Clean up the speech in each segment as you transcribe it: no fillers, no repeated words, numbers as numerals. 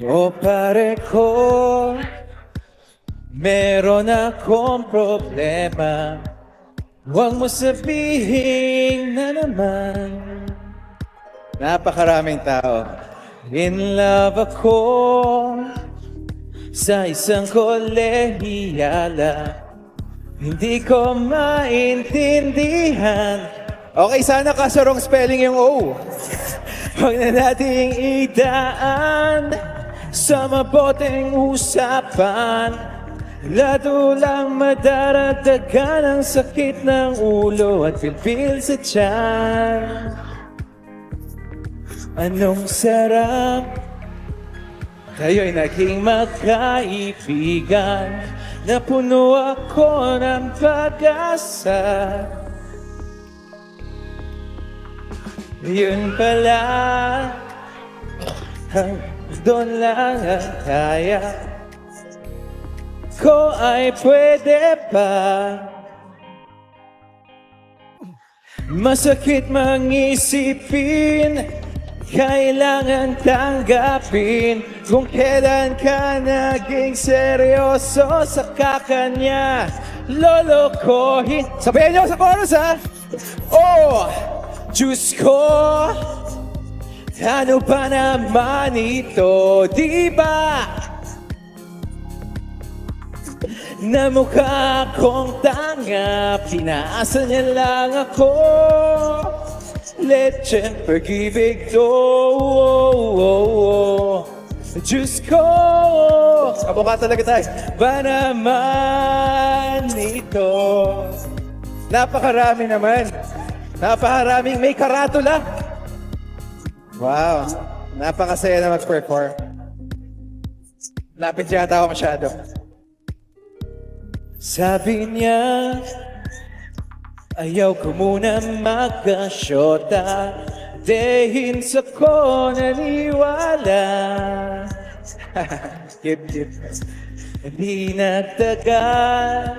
O pare ko, meron akong problema. Huwag mo sabihin na naman. Napakaraming tao. In love ako sa isang kolehiyala. Hindi ko maintindihan. Okay, sana kasarong spelling yung O. Huwag na nating idaan sa maboteng usapan. Lalo lang madaragdagan ang sakit ng ulo at pilpil sa tiyan. Anong sarap, kayo'y naging magkaibigan. Napuno ako ng pag-asa. Yun pala, doon lang ang kaya ko ay pwede pa. Masakit mang isipin, kailangan tanggapin. Kung kailan ka naging seryoso sa kakanya, lolokohin. Sabihin nyo sa chorus ha! Oh! Diyos ko, ano ba naman ito, di ba? Na mukha akong tanga, pinaasa niya lang ako. Legend, pag-ibig to, Diyos ko, kamukha talaga tayo. Ba naman ito? Napakarami naman. Napakaraming may karatula. Wow, napakasaya na mag-perform. Lapit yata ako masyado. Sabi niya, ayaw ko muna magkasyota. Dahil sa ko naniwala. Yip. Hindi nagtagal,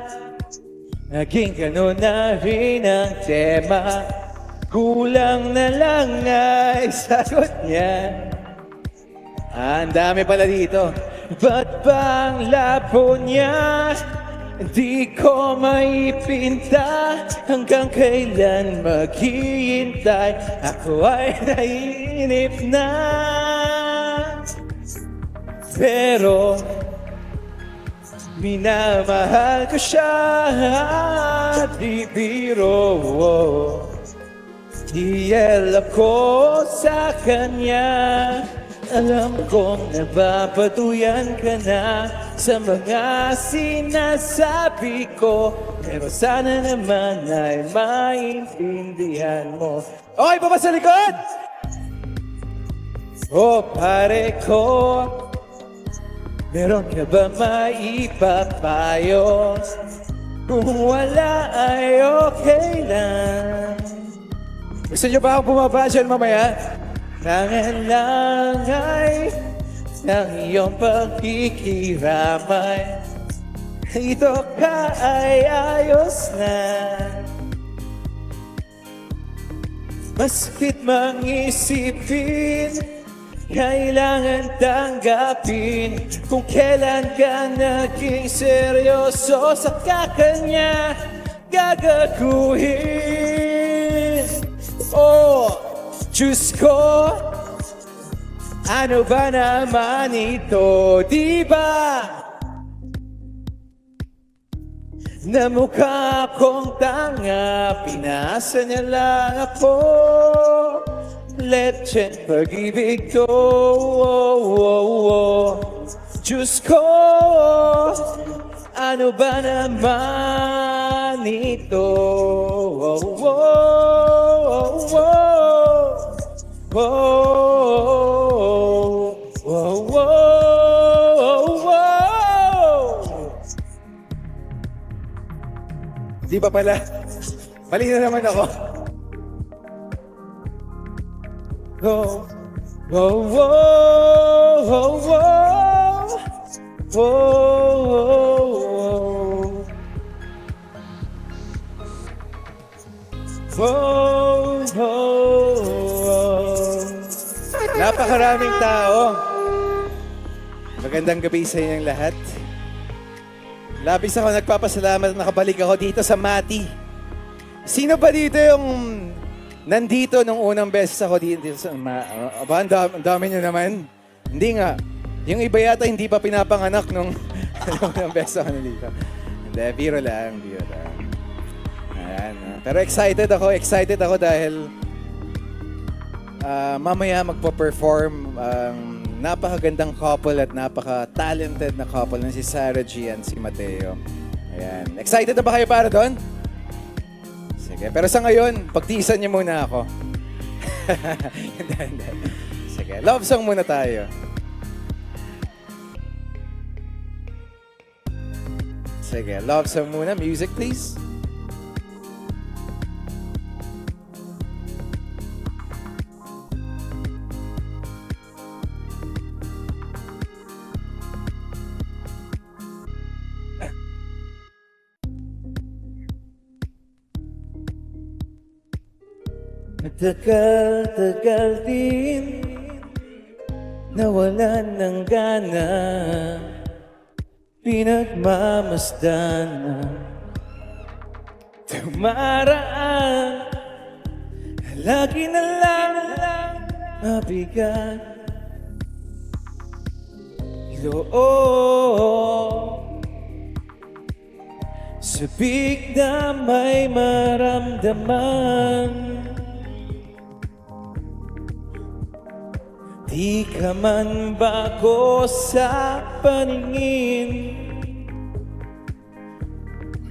naging ganun na rin ang tema. Kulang na lang ay sagot niya. Ang dami pala dito. Ba't bang labo niya? Di ko maipinta. Hanggang kailan maghihintay? Ako ay naiinip na. Pero minamahal ko siya. Di biro. Hiyel ako sa kanya. Alam kong nababatuyan ka na sa mga sinasabi ko, pero sana naman ay maintindihan mo. Okay, baba sa likod! O pare ko, meron ka ba maipapayo? Kung wala ay okay lang. Gusto niyo ba akong bumaba dyan mamaya? Tangan lang ay ng iyong pagkikiramay. Ito ka ay ayos na. Masakit mang isipin, kailangan tanggapin. Kung kailan ka naging seryoso sa kakanya, gagaguhin. Oh! Diyos ko, ano ba naman ito, di ba? Na mukha akong tanga, pinasa niya lang ako. Legend, pag-ibig to, Diyos ko, ano ba naman ito, Di ba pala? Mali na naman ako. Oh, oh, oh, oh, oh, oh, oh, oh. Napakaraming tao. Magandang gabi sa inyong lahat. Labis ako nagpapasalamat na nakabalik ako dito sa Mati. Sino ba dito yung nandito nung unang beses ako dito sa Aba, ang dami nyo naman. Hindi nga. Yung iba yata hindi pa pinapanganak nung unang beses ako nandito. Hindi, biro lang. Ayan. Pero excited ako dahil mamaya magpo-perform ang napakagandang couple at napaka-talented na couple na si Sarah G and si Mateo. Ayan. Excited na ba kayo para doon? Sige. Pero sa ngayon, pagtiisan niyo muna ako. Hindi. Sige. Love song muna tayo. Sige. Love song muna. Music, please. Tagal din nawalan ng gana, pinagmamasdan na tumaraan, lagi na lang mabigat loob, sabik na may maramdaman. Di ka man bago sa paningin,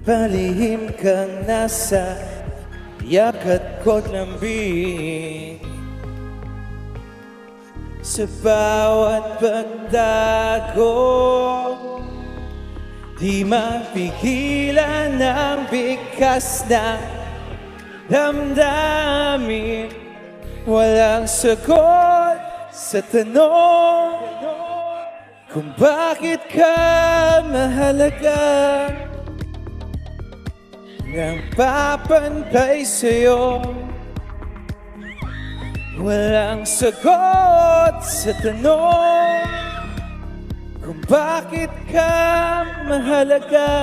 palihim kang nasa yakat ko't lambing. Sa bawat pagdago, di mapigilan ang bigkas na damdamin. Walang sagot sa tanong kung bakit ka mahalaga, nang papantay sa'yo. Walang sagot sa tanong kung bakit ka mahalaga,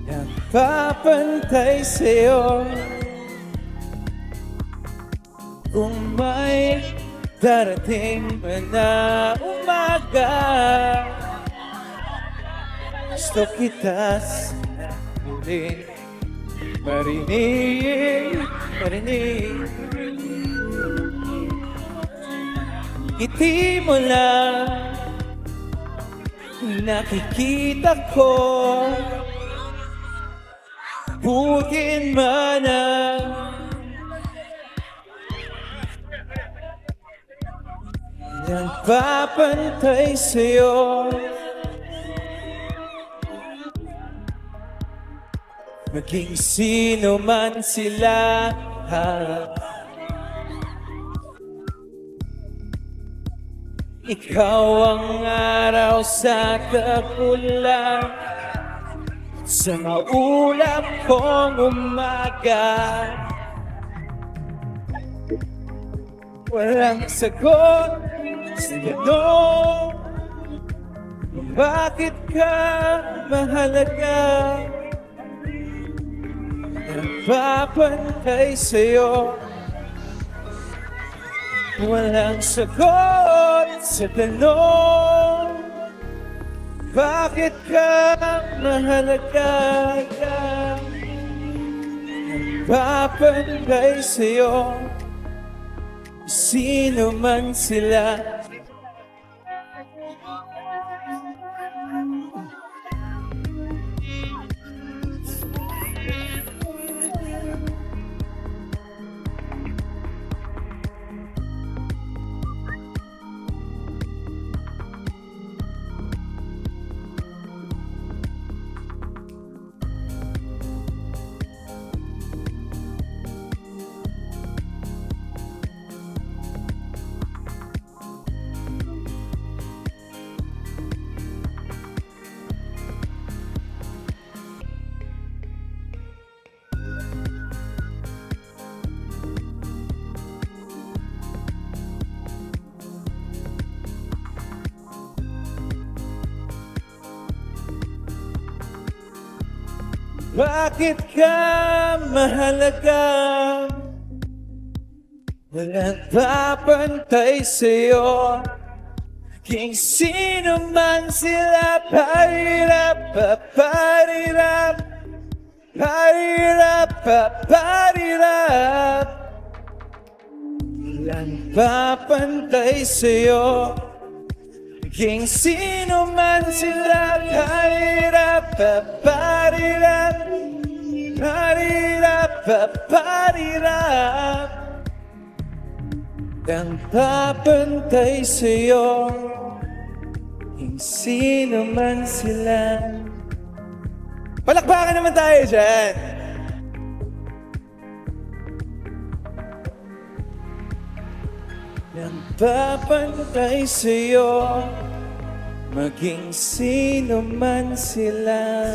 nang papantay sa'yo. Kung may darating man na umaga, gusto kita sana muli marinig. Ngiti mo lang nakikita ko, bukin man ang nagpapantay sa'yo. Maging sino man sila, ikaw ang araw sa kakulang, sa maulap kong umaga. Walang sagot sa tanong kung bakit ka mahalaga, nagpapantay sa'yo. Walang sagot sa tanong bakit ka mahalaga, nagpapantay sa'yo. Sino man sila. Bakit ka mahalaga? Walang papantay sa'yo. King sino man sila. Parirap, parirap, parirap, parirap. Walang papantay sa'yo. King sino man sila. Parirap, parirap, parirap, parirap. Ang papantay sa'yo, kung sino man sila. Palakpakan naman tayo dyan! Ang papantay sa'yo, maging sino man sila.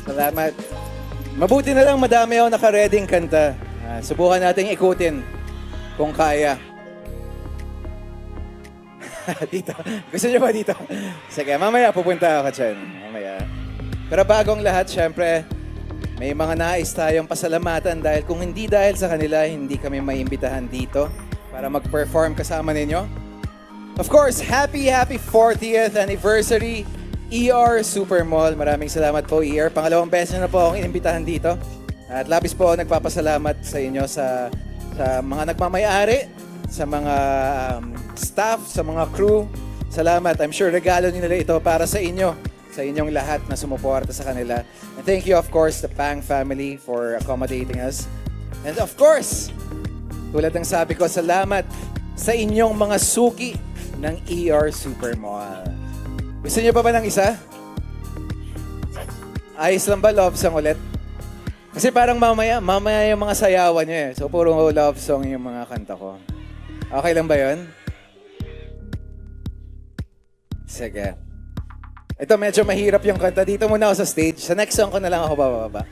Salamat. Mabuti na lang madami ako nakareding kanta. Subukan natin ikutin kung kaya. Dito. Gusto niyo ba dito? Sige, mamaya pupunta ako dyan. Mamaya. Pero bagong lahat, syempre, may mga nais tayong pasalamatan dahil kung hindi dahil sa kanila, hindi kami maimbitahan dito para mag-perform kasama ninyo. Of course, happy 40th anniversary, ER Supermall. Maraming salamat po, ER. Pangalawang beses na po akong inimbitahan dito. At labis po ako nagpapasalamat sa inyo sa mga nagmamayari, sa mga staff, sa mga crew. Salamat. I'm sure regalo nila ito para sa inyo, sa inyong lahat na sumuporta sa kanila. And thank you, of course, the Pang family for accommodating us. And of course, tulad ng sabi ko, salamat sa inyong mga suki ng ER Supermall. Gusto niyo pa ba ng isa? Ayos lang ba love song ulit? Kasi parang mamaya yung mga sayawan niyo eh. So, puro love song yung mga kanta ko. Okay lang ba yun? Sige. Ito, medyo mahirap yung kanta. Dito muna ako sa stage. Sa next song ko na lang ako bababa.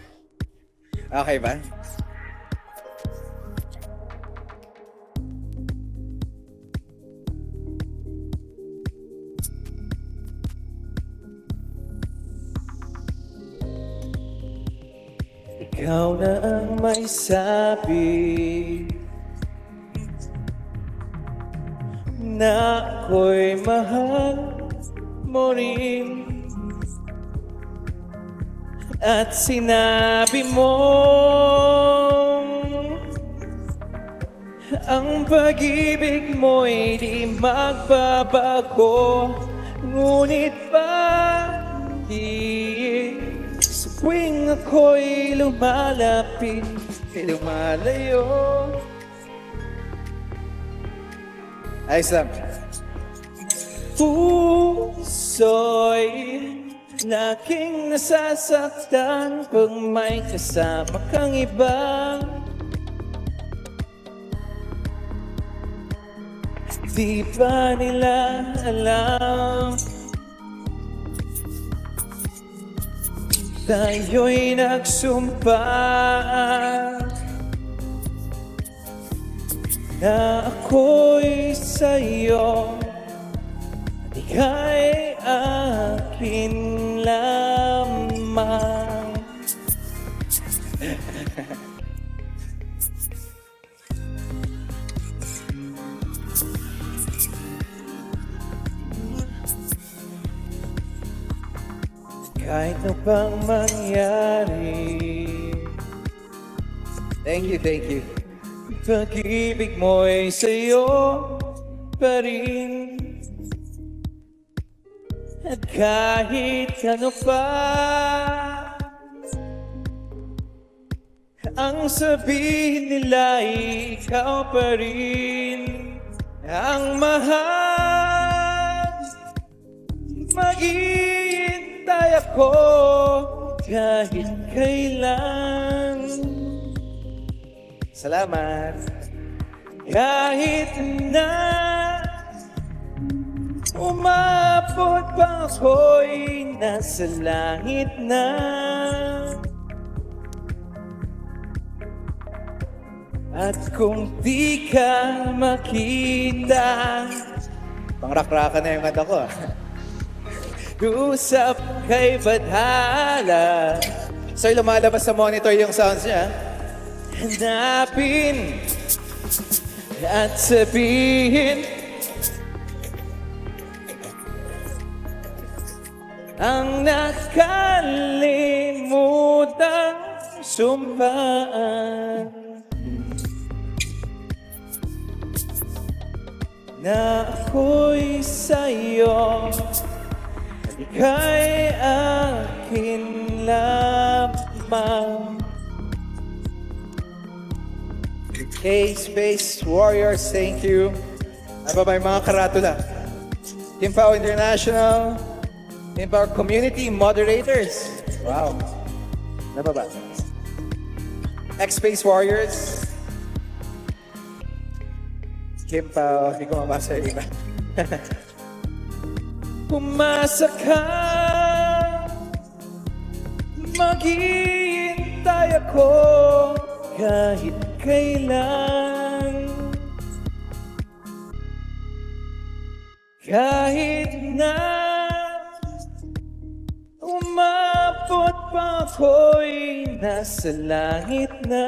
Okay ba? Ikaw na ang may sabi na ako'y mahal mo rin. At sinabi mo ang pag-ibig mo'y di magbabago. Ngunit bakit sa tuwing ako'y lumalapit, lumalayo? Ayos lang. Puso'y laging nasasaktan pag may kasama kang iba. Di ba nila alam tayo'y nagsumpa na ako'y sa'yo at ika'y akin lamang. Kahit na bang mangyari. Thank you, thank you. Pag-ibig mo'y sa'yo pa rin. At kahit ano pa ang sabihin nila, ikaw pa rin ang mahal. Maghihintay ako kahit kailan. Salamat. Kahit na umabot pa ako'y nasa langit na. At kung di ka makita, pang-rak-raka na yung kanta ko. usap kay Badhala. So lumalabas sa monitor yung sounds niya. Hanapin at sabihin ang nakalimutang sumpaan na ako'y sa'yo at ika'y akin lamang. K-Space Warriors, thank you. Ano ba yung mga karatula? Team Pao International, Team Pao Community Moderators. Wow. Ano ba? X-Space Warriors. Team Pao, hindi ko mabasa yung iba. Pumasa ka, maghihintay ako kahit kailan, kahit na umabot pa ako'y nasa langit na.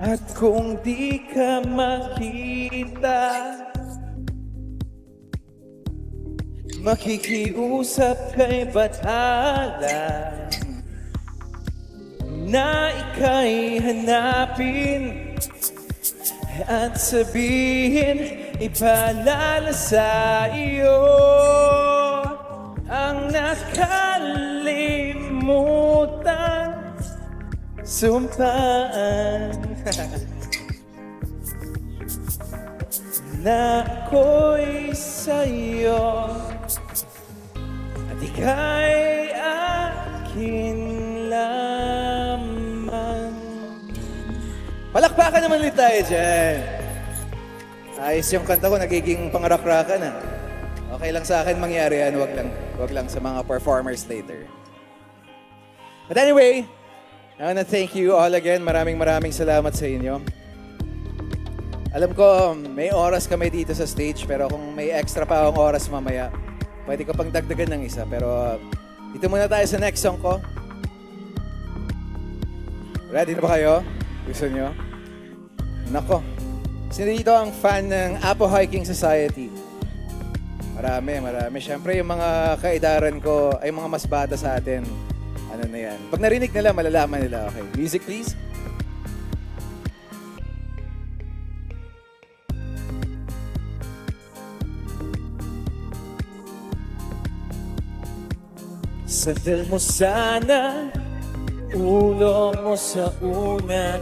At kung di ka makita, makikiusap kay Badhala na ika'y hanapin at sabihin, ipaalala sa iyo ang nakalimutan sumpaan na ako'y sa'yo at ika'y akin lamang. Palakpakan naman ulit tayo dyan. Ayos yung kanta ko, nagiging pangarakrakan na. Okay lang sa akin mangyari yan, wag lang sa mga performers later. But anyway, I wanna thank you all again. Maraming salamat sa inyo. Alam ko, may oras kami dito sa stage, pero kung may extra pa akong oras mamaya, pwede ko pang dagdagan ng isa. Pero dito muna tayo sa next song ko. Ready na ba kayo? Gusto nyo? Nako. Sino dito ang fan ng Apo Hiking Society? Marami. Siyempre, yung mga kaedaran ko ay mga mas bata sa atin. Ano na yan? Pag narinig nila, malalaman nila. Okay, music please. Sandal mo sana, ulo mo sa unan,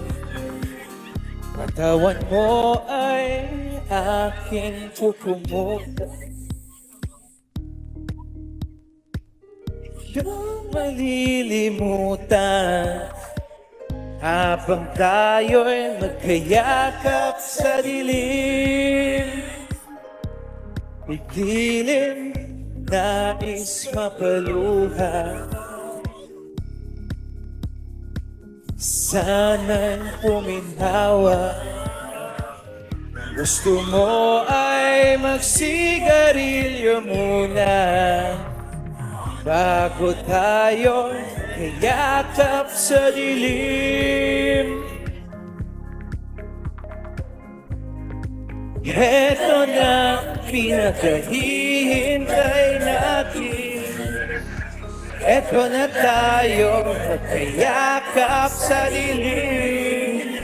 katawan mo ay aking pupumutan. Yung malilimutan habang tayo'y magkayakap sa dilim. Idilim, nais mapaluha, sana'y puminhawa. Gusto mo ay magsigarilyo muna bago tayo kayakap sa dilim. Eto na pinakahihintay natin, eto na tayo magkayakap sa dilim.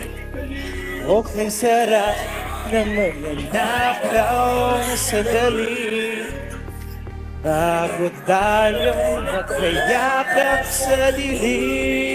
Okay, sarap na magnanakaw na sandali bago tayo magkayakap sa dilim.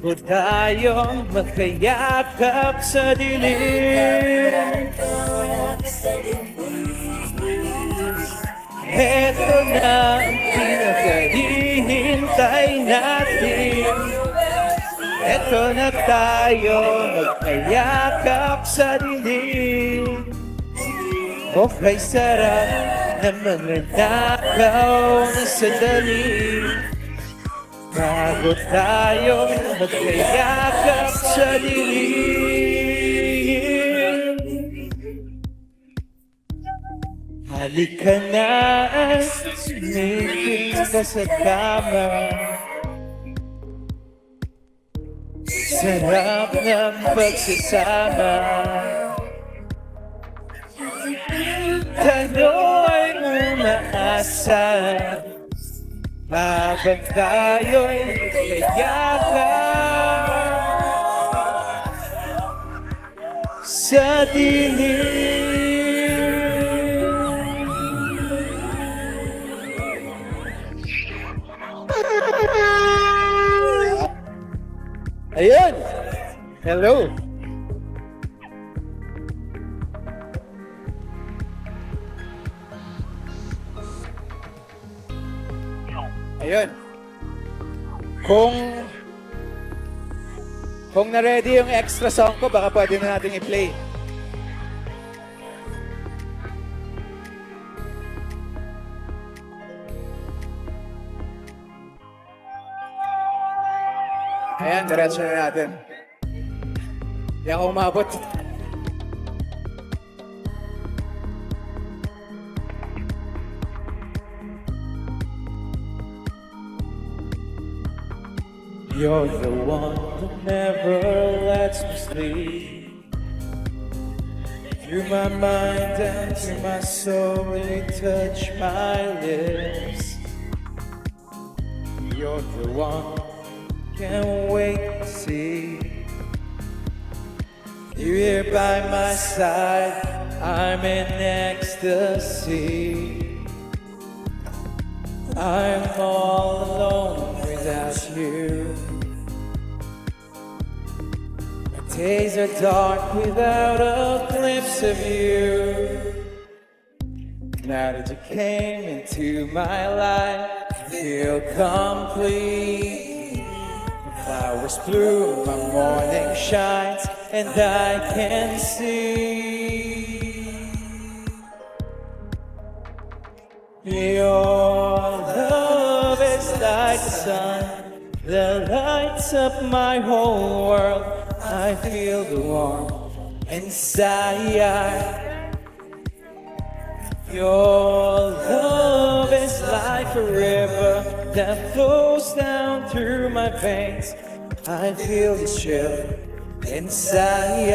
Bago tayo magkayakap sa dilim, eto na ang pinakahihintay natin, Eto na tayo, magkayakap sa dilim. Okay, sarap na mga nakaw na sandali. Bago tayo magkayakap sa dilim. Halika na, sumipin ka sa kama. Sarap ng pagsasama. Tayo'y umaasa habang tayo'y kayakap sa dilim. Ayun! Hello! Ayun. Kung na-ready yung extra song ko, baka pwede na natin i-play. Ayan, diretso na natin. Hindi ako umabot. You're the one who never lets me sleep. Through my mind and through my soul, you touch my lips. You're the one, can't wait to see you here by my side. I'm in ecstasy. I'm all alone without you. My days are dark without a glimpse of you. Now that you came into my life, I feel complete. The flowers bloom, my morning shines, and I can see your love is like the sun that lights up my whole world. I feel the warmth inside. Your love is like a river that flows down through my veins. I feel the chill inside.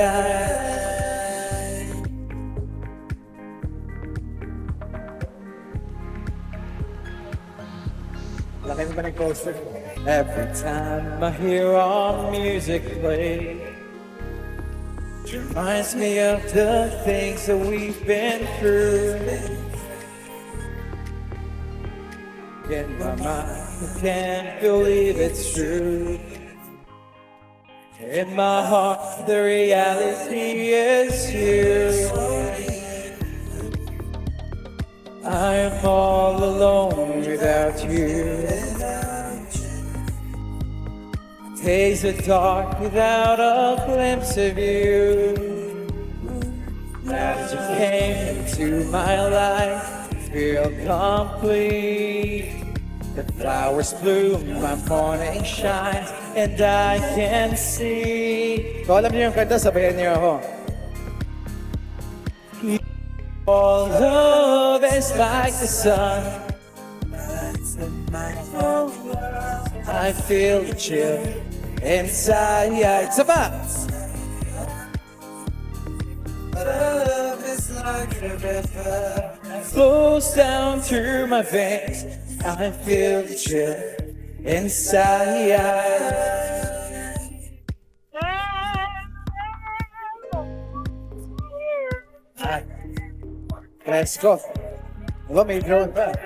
Laki mo ba nag-poster? Every time I hear our music play, it reminds me of the things that we've been through. In my mind, I can't believe it's true. In my heart, the reality is you. I'm all alone without you. Days are dark without a glimpse of you. As you came into my life, I feel complete. The flowers bloom, my morning shines, and I can see. Kung alam niyo yung kanta, sabayan niyo ako. All love is like the sun. I feel the chill inside. It's about love is like a river flows down through my veins. I feel the chill inside. Let's go. Let me draw it back.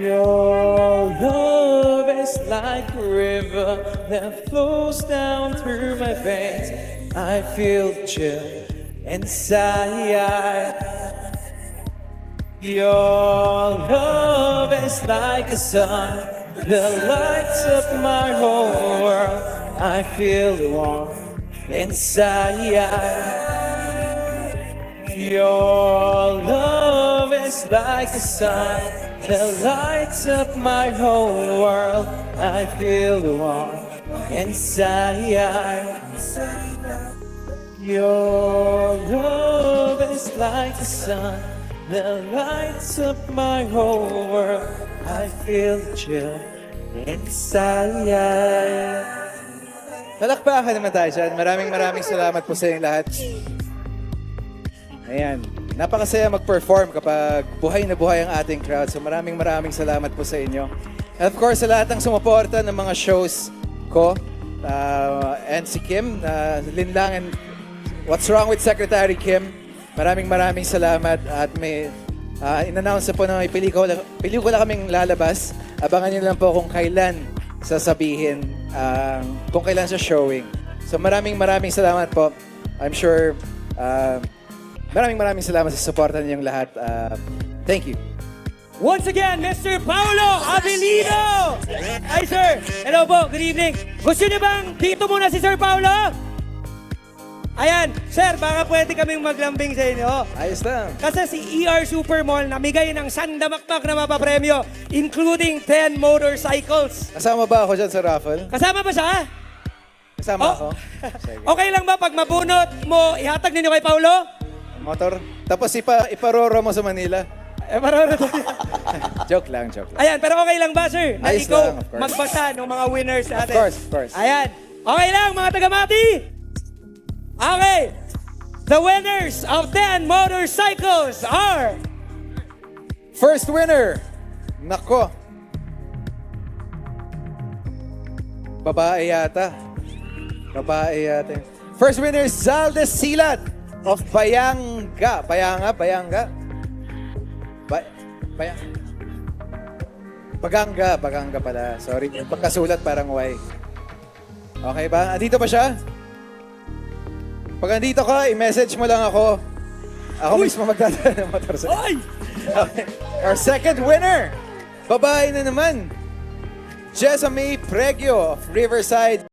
Your love is like a river that flows down through my veins. I feel chill inside. Your love is like a sun the lights of my whole world. I feel the warmth inside. Your love is like the sun that lights up my whole world. I feel the warmth inside. Your love is like the sun that lights up my whole world. I feel the chill inside. Palakpakan naman tayo dyan. Maraming salamat po sa inyong lahat. Ayan. Napakasaya mag-perform kapag buhay na buhay ang ating crowd. So maraming salamat po sa inyo. And of course, sa lahat ng sumuporta ng mga shows ko, and si Kim, Linlang and What's Wrong with Secretary Kim, maraming salamat. At may in-announce na po na may pelikula kaming lalabas. Abangan niyo lang po kung kailan sasabihin, kung kailan sa showing. So maraming salamat po. I'm sure maraming salamat sa suporta ninyong lahat. Thank you. Once again, Mr. Paolo Abilino! Hi, sir! Hello po, good evening. Gusto niyo bang dito muna si Sir Paolo? Ayan, sir, baka pwede kaming maglambing sa inyo. Ayos lang. Kasi si ER Supermall namigay ng sandamakmak na mapapremyo, including 10 motorcycles. Kasama ba ako dyan sa raffle? Kasama ba siya? Kasama Oh. ako? Sige. Okay lang ba pag mabunot mo, ihatag ninyo kay Paolo? Motor. Tapos iparoro mo sa Manila. Marunod. Joke lang. Ayan, pero okay lang ba, sir? Na Ayos ikaw lang, of course. magbasa ng mga winners natin. Of course. Ayan. Okay lang, mga taga-Mati? Okay. The winners of 10 motorcycles are... First winner. Nako. Babae yata. First winner is Zaldes Silat of Bayanga. Baganga. Pala. Sorry. Pagkasulat parang Y. Okay ba? Andito ba siya? Pag andito ka, i-message mo lang ako. Ako mismo magdadala ng motorcycle. Oy! Okay. Our second winner, babae na naman. Jessa May Pregio of Riverside.